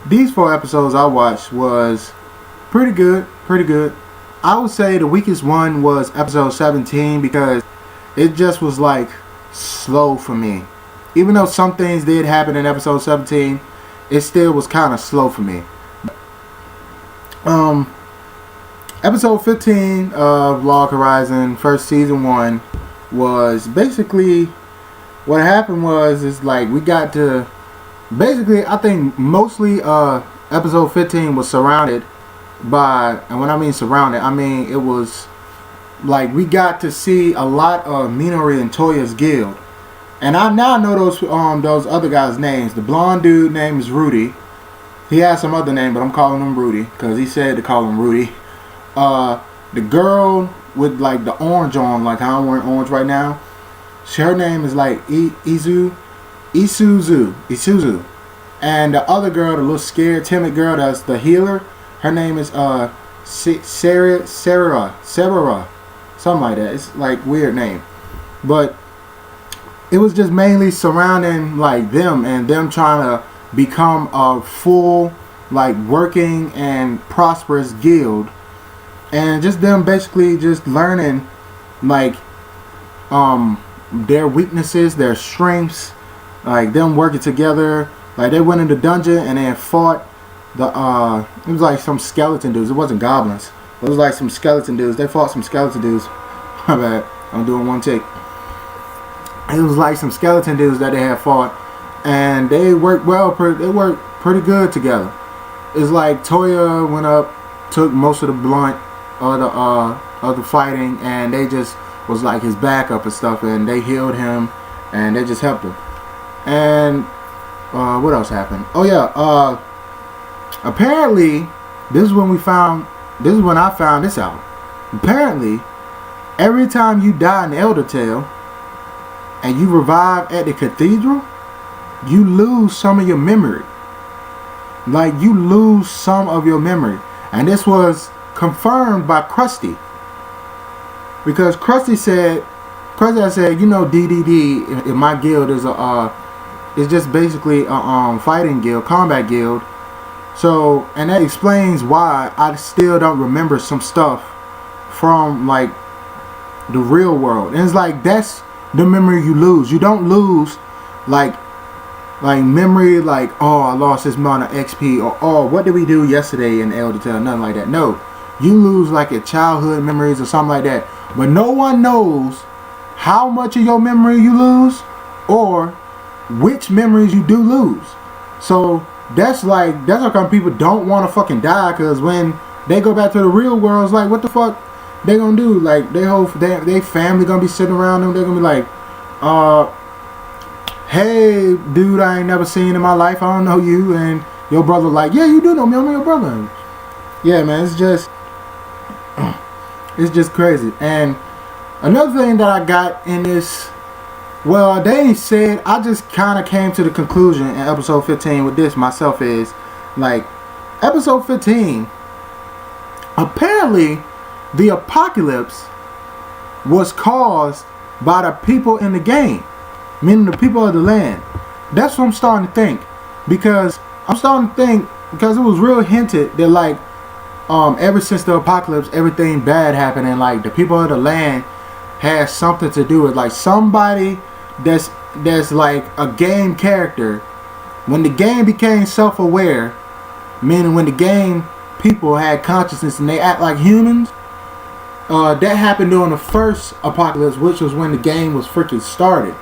these 4 episodes I watched was pretty good, pretty good. I would say the weakest one was episode 17 because it just was like slow for me. Even though some things did happen in episode 17, it still was kind of slow for me. Episode 15 of Log Horizon, first season 1, was basically what happened was is like we got to basically I think mostly episode 15 was surrounded by, and when I mean surrounded, I mean it was like we got to see a lot of Minori and Toya's guild. And I now know those other guys' names. The blonde dude name is Rudy. He has some other name, but I'm calling him Rudy because he said to call him Rudy. The girl with like the orange on, like how I'm wearing orange right now, her name is like Isuzu. And the other girl, the little scared, timid girl, that's the healer. Her name is Sarah, something like that. It's like weird name, but it was just mainly surrounding like them and them trying to become a full, like working and prosperous guild, and just them basically just learning like their weaknesses, their strengths, like them working together. Like they went in the dungeon and then fought the it was like some skeleton dudes. It wasn't goblins. It was like some skeleton dudes. They fought some skeleton dudes. My bad. I'm doing one take. It was like some skeleton dudes that they had fought, and they worked well. They worked pretty good together. It's like Toya went up, took most of the blunt of the fighting, and they just was like his backup and stuff, and they healed him, and they just helped him. And what else happened? Oh yeah, apparently this is when I found this out. Apparently, every time you die in Elder Tale and you revive at the cathedral, you lose some of your memory. Like you lose some of your memory. And this was confirmed by Krusty. Because Krusty said, you know, DDD in my guild is it's just basically a fighting guild, combat guild. So, and that explains why I still don't remember some stuff from like the real world. And it's like that's the memory you lose. You don't lose like memory like, oh, I lost this amount of XP, or oh, what did we do yesterday in Elder Tale? Nothing like that. No, you lose like your childhood memories or something like that. But no one knows how much of your memory you lose or which memories you do lose. So that's how come people don't want to fucking die, because when they go back to the real world, it's like, what the fuck they gonna do? Like they family gonna be sitting around them. They're gonna be like, hey dude, I ain't never seen in my life, I don't know you. And your brother like, yeah, you do know me, I'm your brother. Yeah, man, it's just crazy. And another thing that I got in this, well, they ain't said, I just kind of came to the conclusion in episode 15 with this myself, is like episode 15, apparently the apocalypse was caused by the people in the game, meaning the people of the land. That's what I'm starting to think, because it was real hinted that like ever since the apocalypse, everything bad happened, and like the people of the land has something to do with like somebody that's like a game character. When the game became self-aware, meaning when the game people had consciousness and they act like humans, that happened during the first apocalypse, which was when the game was freaking started.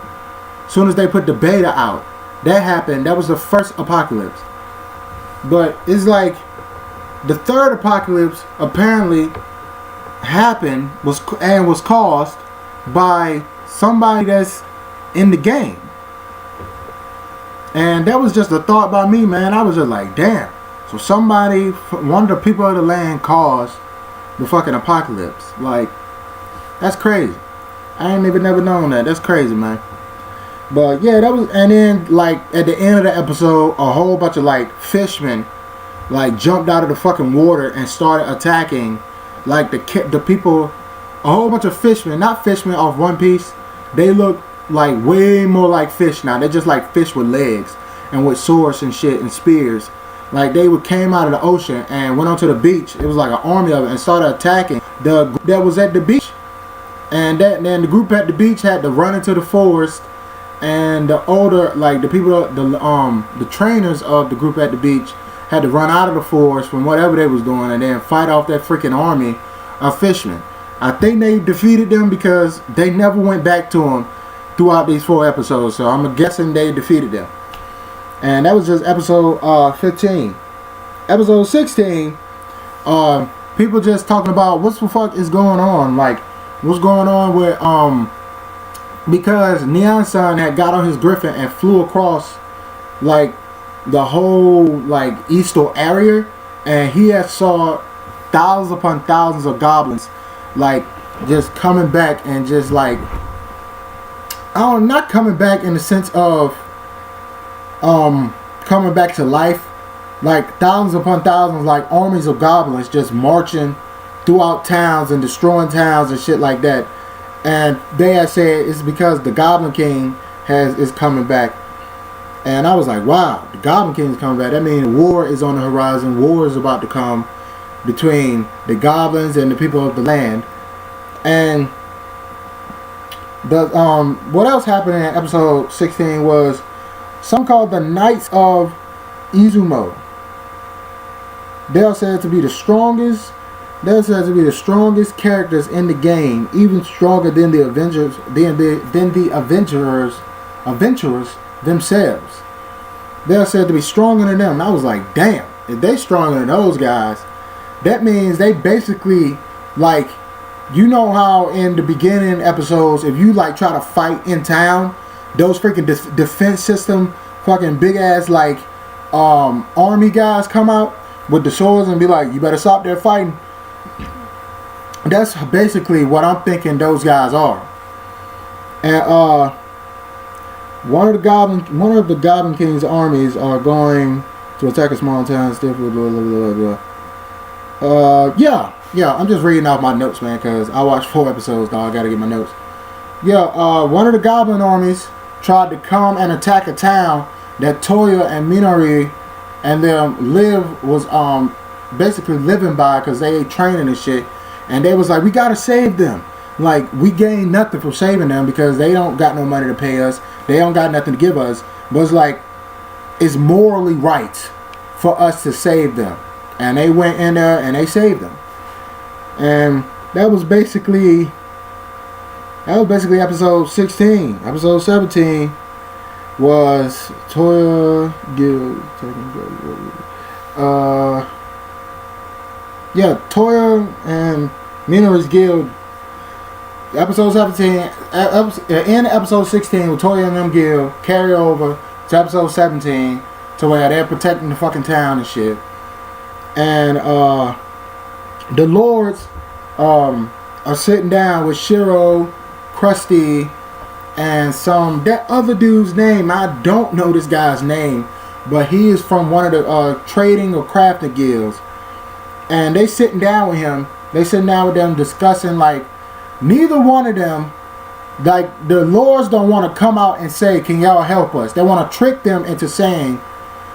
As soon as they put the beta out, that happened. That was the first apocalypse. But it's like the third apocalypse apparently happened was caused by somebody that's in the game. And that was just a thought by me, man. I was just like, damn. So somebody, one of the people of the land caused the fucking apocalypse. Like, that's crazy. I ain't even never known that. That's crazy, man. But yeah, that was, and then like at the end of the episode, a whole bunch of like fishmen like jumped out of the fucking water and started attacking like the people. A whole bunch of fishmen, not fishmen off One Piece. They look like way more like fish now. They're just like fish with legs and with swords and shit and spears. Like they came out of the ocean and went onto the beach. It was like an army of it and started attacking the group that was at the beach. And then the group at the beach had to run into the forest. And the older, like the people, the trainers of the group at the beach had to run out of the forest from whatever they was doing and then fight off that freaking army of fishermen. I think they defeated them because they never went back to them throughout these 4 episodes. So I'm guessing they defeated them. And that was just episode 15. Episode 16, people just talking about what the fuck is going on. Like, what's going on with, because Neon Sun had got on his griffin and flew across, like, the whole, like, eastern area. And he had saw thousands upon thousands of goblins, like, just coming back and just, like, not coming back in the sense of, coming back to life. Like, thousands upon thousands, like, armies of goblins just marching throughout towns and destroying towns and shit like that. And they had said it's because the Goblin King is coming back. And I was like, wow, the Goblin King is coming back. That means war is on the horizon. War is about to come between the goblins and the people of the land. And the what else happened in episode 16 was some called the Knights of Izumo. They're said to be the strongest. They're said to be the strongest characters in the game, even stronger than the Avengers, than the Adventurers themselves. They're said to be stronger than them. And I was like, damn, if they stronger than those guys, that means they basically, like, you know how in the beginning episodes, if you like try to fight in town, those freaking defense system, fucking big ass like army guys come out with the swords and be like, you better stop there fighting. That's basically what I'm thinking those guys are. And one of the Goblin King's armies are going to attack a small town. Yeah, I'm just reading off my notes, man, because I watched 4 episodes, dog. I gotta get my notes. Yeah, one of the Goblin armies tried to come and attack a town that Toya and Minori and them was basically living by, because they training and shit. And they was like, we gotta save them. Like, we gain nothing from saving them because they don't got no money to pay us. They don't got nothing to give us. But it's like, it's morally right for us to save them. And they went in there and they saved them. And that was basically episode 16. Episode 17 was Toya Guild. Toya and Minori's Guild. Episode 17, in episode 16 with Toya and them guild, carry over to episode 17 to where they're protecting the fucking town and shit. And the lords are sitting down with Shiro, Krusty, and that other dude's name. I don't know this guy's name, but he is from one of the trading or crafting guilds. And they sitting down with him. They sitting down with them discussing, like, neither one of them, like, the lords don't want to come out and say, can y'all help us? They want to trick them into saying,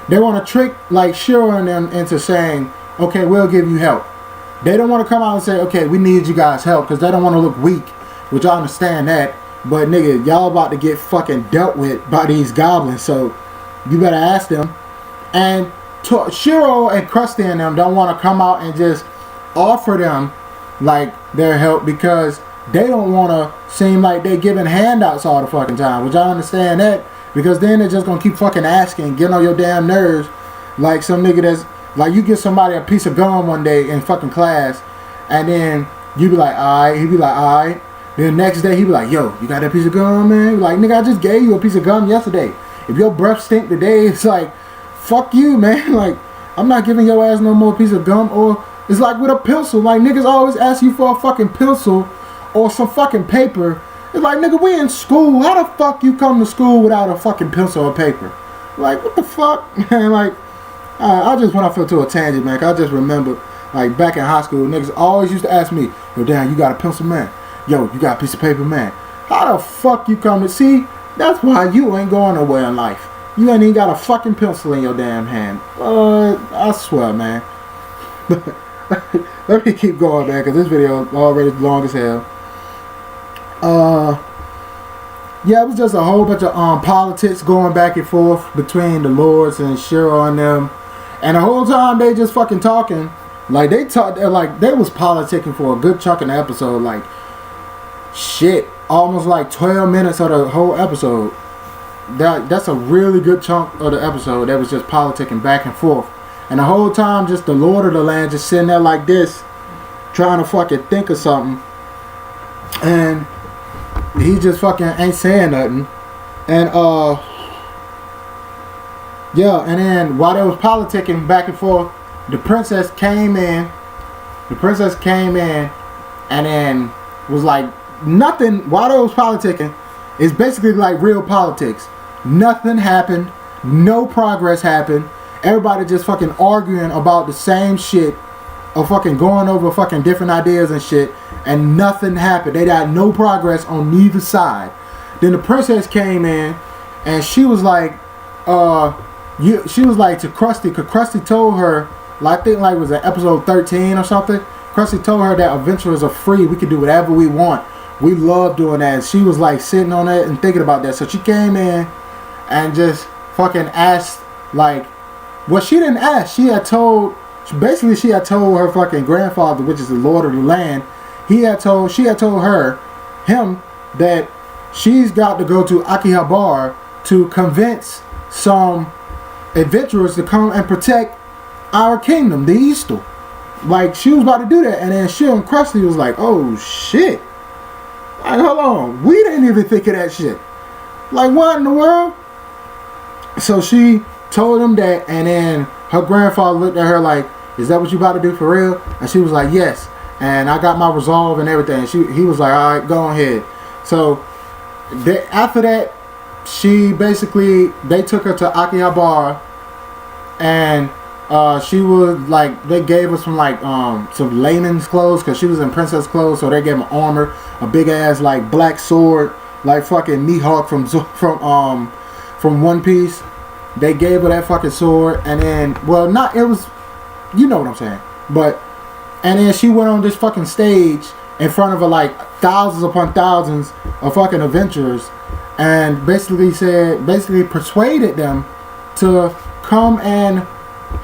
they want to trick, like, Shiro and them into saying, okay, we'll give you help. They don't want to come out and say, okay, we need you guys' help, because they don't want to look weak, which I understand that. But, nigga, y'all about to get fucking dealt with by these goblins, so you better ask them. And Shiro and Krusty and them don't want to come out and just offer them, like, their help, because they don't want to seem like they giving handouts all the fucking time, which I understand that, because then they're just going to keep fucking asking, getting on your damn nerves, like some nigga that's, like, you give somebody a piece of gum one day in fucking class, and then you be like, alright, he be like, alright, then the next day he be like, yo, you got that piece of gum, man? Like, nigga, I just gave you a piece of gum yesterday. If your breath stink today, it's like, fuck you, man. Like, I'm not giving your ass no more piece of gum. Or it's like with a pencil. Like, niggas always ask you for a fucking pencil or some fucking paper. It's like, nigga, we in school. How the fuck you come to school without a fucking pencil or paper? Like, what the fuck? Man, like, I just went off into a tangent, man. I just remember, like, back in high school, niggas always used to ask me, yo, damn, you got a pencil, man? Yo, you got a piece of paper, man? How the fuck you come to see? That's why you ain't going nowhere in life. You ain't even got a fucking pencil in your damn hand. I swear, man. Let me keep going, man, because this video is already long as hell. Yeah, it was just a whole bunch of politics going back and forth between the Lords and Cheryl and them. And the whole time they just fucking talking. Like they was politicking for a good chunk of the episode. Like shit. Almost like 12 minutes of the whole episode. That's a really good chunk of the episode that was just politicking back and forth. And the whole time just the Lord of the Land just sitting there like this, trying to fucking think of something. And he just fucking ain't saying nothing. And yeah, and then while they was politicking back and forth, the princess came in. The princess came in and then was like nothing. While they was politicking, it's basically like real politics. Nothing happened. No progress happened. Everybody just fucking arguing about the same shit, or fucking going over fucking different ideas and shit, and nothing happened. They got no progress on neither side. Then the princess came in, and she was like, she was like to Krusty, because Krusty told her, like, I think like it was in episode 13 or something. Krusty told her that adventurers are free. We can do whatever we want. We love doing that. And she was like sitting on it and thinking about that. So she came in and just fucking asked, like, well, she didn't ask. She had told her fucking grandfather, which is the Lord of the Land. She had told him that she's got to go to Akihabara to convince some adventurers to come and protect our kingdom, the Eastal. Like, she was about to do that, and then she and Krusty was like, oh shit. Like, hold on, we didn't even think of that shit. Like, what in the world? So she told him that, and then her grandfather looked at her like, is that what you about to do for real? And she was like, yes. And I got my resolve and everything. He was like, all right, go ahead. So after that, they took her to Akihabara, and she was like, they gave her some like some layman's clothes, because she was in princess clothes. So they gave her armor, a big ass like black sword, like fucking Mihawk from One Piece. They gave her that fucking sword, and then, well, not, it was, you know what I'm saying, but, and then she went on this fucking stage in front of her, like, thousands upon thousands of fucking adventurers, and basically persuaded them to come and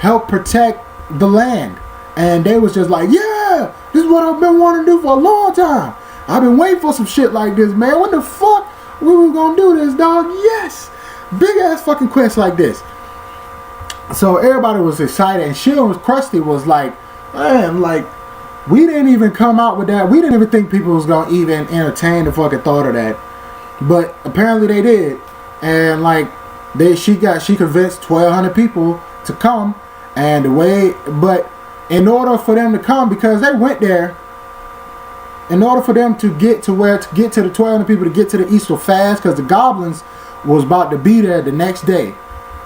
help protect the land. And they was just like, yeah, this is what I've been wanting to do for a long time. I've been waiting for some shit like this, man. When the fuck we was gonna do this, dog? Yes. Big ass fucking quest like this. So everybody was excited, and Krusty was like, man, like, we didn't even come out with that. We didn't even think people was gonna even entertain the fucking thought of that. But apparently they did. And like she convinced 1,200 people to come, and but in order for them to come, because they went there, in order for them to get to the 1,200 people to get to the Eastal fast, because the goblins was about to be there the next day.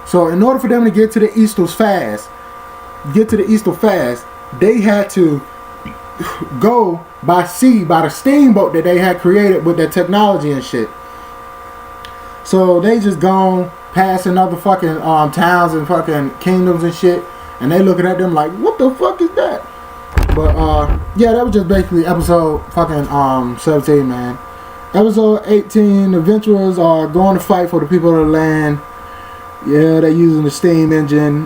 So in order for them to get to the Eastal fast, they had to go by sea, by the steamboat that they had created with their technology and shit. So they just gone passing other fucking towns and fucking kingdoms and shit, and they looking at them like, what the fuck is that? But yeah, that was just basically episode fucking 17, man. Episode 18, adventurers are going to fight for the people of the land. Yeah, they're using the steam engine,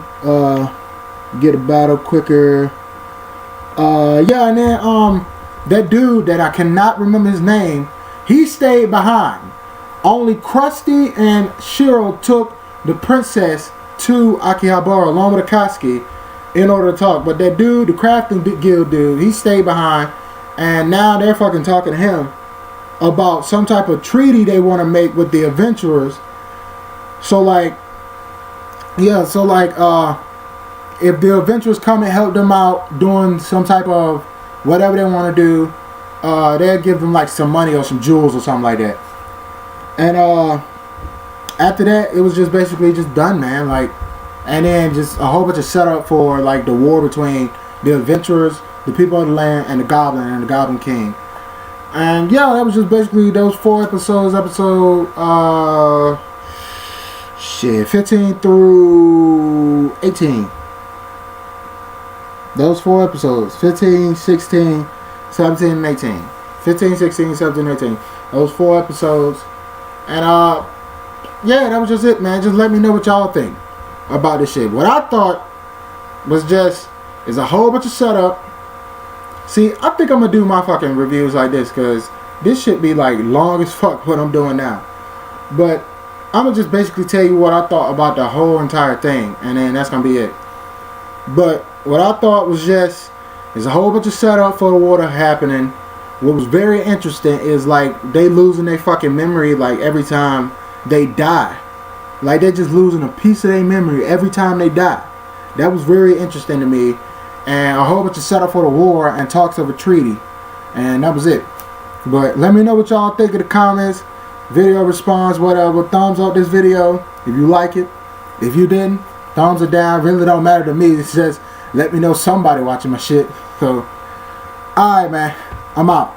get a battle quicker. Yeah, and then that dude that I cannot remember his name, he stayed behind. Only Krusty and Cheryl took the princess to Akihabara along with Akatsuki in order to talk. But that dude, the crafting guild dude, he stayed behind, and now they're fucking talking to him about some type of treaty they want to make with the adventurers. So like, yeah, so like, if the adventurers come and help them out doing some type of whatever they want to do, they'll give them like some money or some jewels or something like that. And after that, it was just basically just done, man. Like, and then just a whole bunch of setup for like the war between the adventurers, the people of the land, and the goblin and the Goblin King. And yeah, that was just basically those 4 episodes. shit, 15 through 18. Those 4 episodes, 15, 16, 17, and 18. 15, 16, 17, 18. Those 4 episodes. And yeah, that was just it, man. Just let me know what y'all think about this shit. What I thought was just is a whole bunch of setup. See, I think I'm gonna do my fucking reviews like this, cause this shit be like long as fuck what I'm doing now. But I'm gonna just basically tell you what I thought about the whole entire thing, and then that's gonna be it. But what I thought was just is a whole bunch of setup for the water happening. What was very interesting is like they losing their fucking memory like every time they die. Like they just losing a piece of their memory every time they die. That was very interesting to me. And a whole bunch of setup for the war and talks of a treaty. And that was it. But let me know what y'all think in the comments. Video response, whatever. Thumbs up this video if you like it. If you didn't, thumbs are down. Really don't matter to me. It's just let me know somebody watching my shit. So, alright, man. I'm out.